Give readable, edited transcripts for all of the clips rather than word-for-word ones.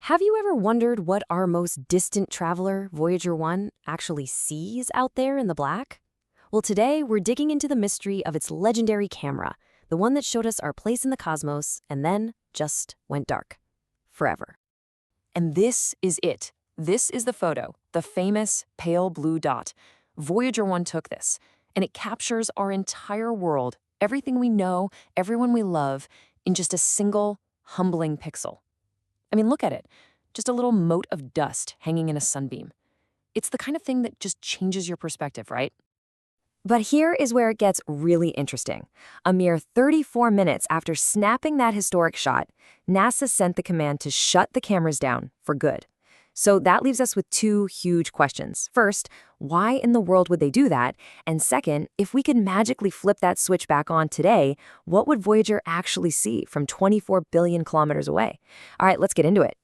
Have you ever wondered what our most distant traveler, Voyager 1, actually sees out there in the black? Well, today we're digging into the mystery of its legendary camera, the one that showed us our place in the cosmos and then just went dark. Forever. And this is it. This is the photo, the famous pale blue dot. Voyager 1 took this, and it captures our entire world, everything we know, everyone we love, in just a single, humbling pixel. I mean, look at it. Just a little mote of dust hanging in a sunbeam. It's the kind of thing that just changes your perspective, right? But here is where it gets really interesting. A mere 34 minutes after snapping that historic shot, NASA sent the command to shut the cameras down for good. So that leaves us with two huge questions. First, why in the world would they do that? And second, if we could magically flip that switch back on today, what would Voyager actually see from 24 billion kilometers away? All right, let's get into it.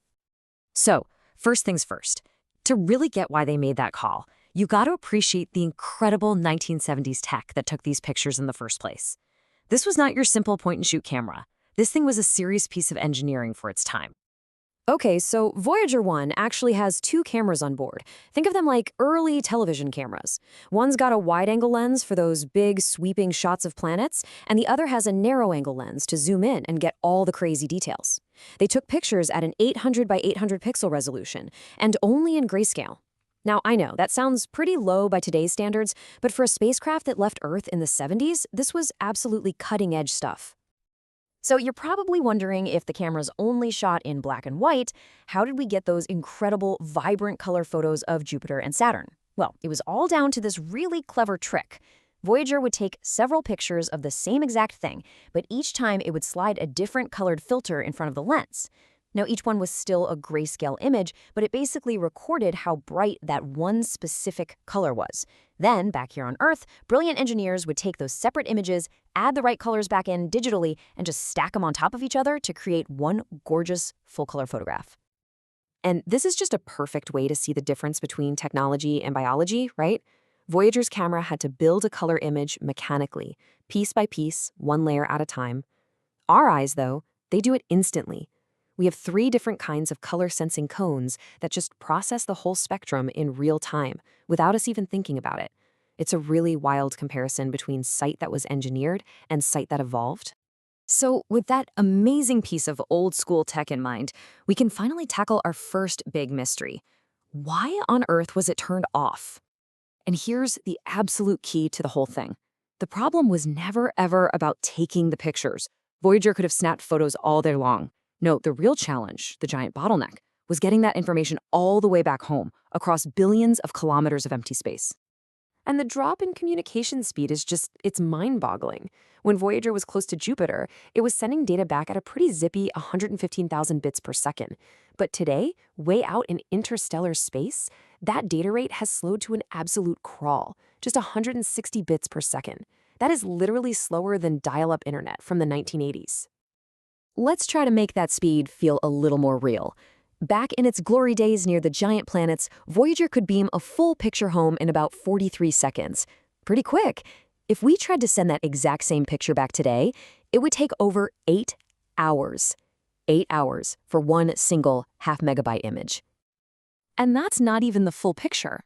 So, first things first. To really get why they made that call, you got to appreciate the incredible 1970s tech that took these pictures in the first place. This was not your simple point-and-shoot camera. This thing was a serious piece of engineering for its time. Okay, so Voyager 1 actually has two cameras on board. Think of them like early television cameras. One's got a wide-angle lens for those big, sweeping shots of planets, and the other has a narrow-angle lens to zoom in and get all the crazy details. They took pictures at an 800 by 800 pixel resolution, and only in grayscale. Now, I know, that sounds pretty low by today's standards, but for a spacecraft that left Earth in the 70s, this was absolutely cutting-edge stuff. So you're probably wondering, if the camera's only shot in black and white, how did we get those incredible, vibrant color photos of Jupiter and Saturn? Well, it was all down to this really clever trick. Voyager would take several pictures of the same exact thing, but each time it would slide a different colored filter in front of the lens. Now, each one was still a grayscale image, but it basically recorded how bright that one specific color was. Then, back here on Earth, brilliant engineers would take those separate images, add the right colors back in digitally, and just stack them on top of each other to create one gorgeous full-color photograph. And this is just a perfect way to see the difference between technology and biology, right? Voyager's camera had to build a color image mechanically, piece by piece, one layer at a time. Our eyes, though, they do it instantly. We have 3 different kinds of color-sensing cones that just process the whole spectrum in real time, without us even thinking about it. It's a really wild comparison between sight that was engineered and sight that evolved. So, with that amazing piece of old-school tech in mind, we can finally tackle our first big mystery. Why on earth was it turned off? And here's the absolute key to the whole thing. The problem was never, ever about taking the pictures. Voyager could have snapped photos all day long. No, the real challenge, the giant bottleneck, was getting that information all the way back home, across billions of kilometers of empty space. And the drop in communication speed is it's mind-boggling. When Voyager was close to Jupiter, it was sending data back at a pretty zippy 115,000 bits per second. But today, way out in interstellar space, that data rate has slowed to an absolute crawl, just 160 bits per second. That is literally slower than dial-up internet from the 1980s. Let's try to make that speed feel a little more real. Back in its glory days near the giant planets, Voyager could beam a full picture home in about 43 seconds. Pretty quick. If we tried to send that exact same picture back today, it would take over 8 hours. 8 hours for one single half-megabyte image. And that's not even the full picture.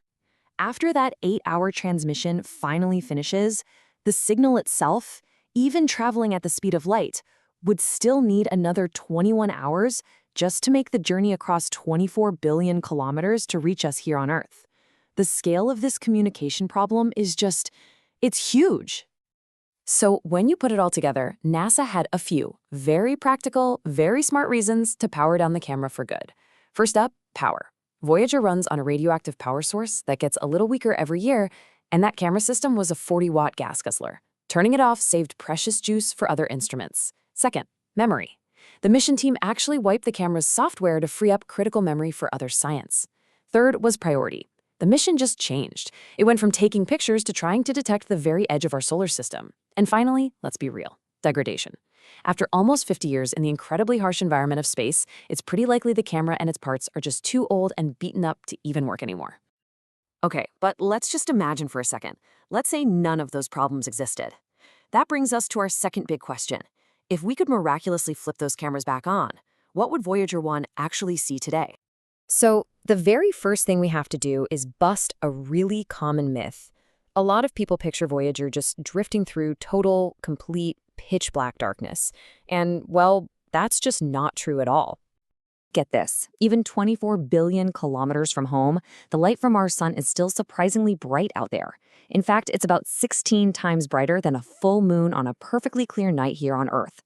After that 8-hour transmission finally finishes, the signal itself, even traveling at the speed of light, would still need another 21 hours just to make the journey across 24 billion kilometers to reach us here on Earth. The scale of this communication problem is it's huge. So when you put it all together, NASA had a few very practical, very smart reasons to power down the camera for good. First up, power. Voyager runs on a radioactive power source that gets a little weaker every year, and that camera system was a 40-watt gas guzzler. Turning it off saved precious juice for other instruments. Second, memory. The mission team actually wiped the camera's software to free up critical memory for other science. Third was priority. The mission just changed. It went from taking pictures to trying to detect the very edge of our solar system. And finally, let's be real, degradation. After almost 50 years in the incredibly harsh environment of space, it's pretty likely the camera and its parts are just too old and beaten up to even work anymore. Okay, but let's just imagine for a second. Let's say none of those problems existed. That brings us to our second big question. If we could miraculously flip those cameras back on, what would Voyager 1 actually see today? So, the very first thing we have to do is bust a really common myth. A lot of people picture Voyager just drifting through total, complete, pitch black darkness. And, well, that's just not true at all. Get this, even 24 billion kilometers from home, the light from our sun is still surprisingly bright out there. In fact, it's about 16 times brighter than a full moon on a perfectly clear night here on Earth.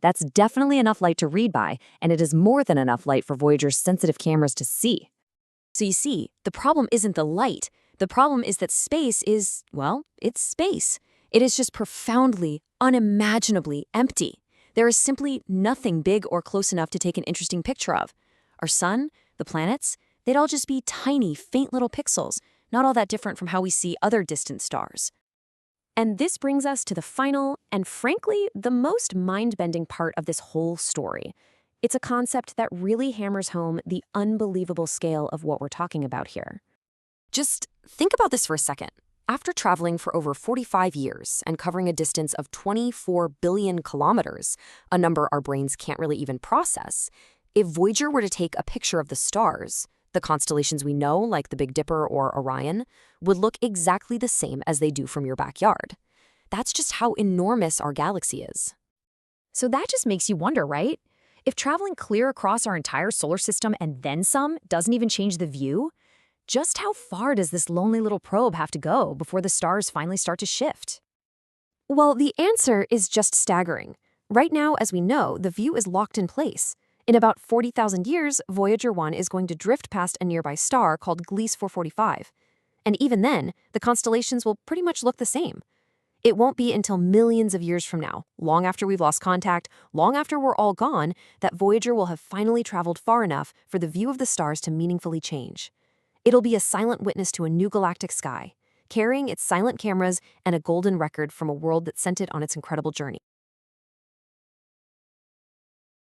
That's definitely enough light to read by, and it is more than enough light for Voyager's sensitive cameras to see. So you see, the problem isn't the light. The problem is that space is, well, it's space. It is just profoundly, unimaginably empty. There is simply nothing big or close enough to take an interesting picture of. Our sun, the planets, they'd all just be tiny, faint little pixels, not all that different from how we see other distant stars. And this brings us to the final, and frankly, the most mind-bending part of this whole story. It's a concept that really hammers home the unbelievable scale of what we're talking about here. Just think about this for a second. After traveling for over 45 years and covering a distance of 24 billion kilometers, a number our brains can't really even process, if Voyager were to take a picture of the stars, the constellations we know, like the Big Dipper or Orion, would look exactly the same as they do from your backyard. That's just how enormous our galaxy is. So that just makes you wonder, right? If traveling clear across our entire solar system and then some doesn't even change the view, just how far does this lonely little probe have to go before the stars finally start to shift? Well, the answer is just staggering. Right now, as we know, the view is locked in place. In about 40,000 years, Voyager 1 is going to drift past a nearby star called Gliese 445. And even then, the constellations will pretty much look the same. It won't be until millions of years from now, long after we've lost contact, long after we're all gone, that Voyager will have finally traveled far enough for the view of the stars to meaningfully change. It'll be a silent witness to a new galactic sky, carrying its silent cameras and a golden record from a world that sent it on its incredible journey.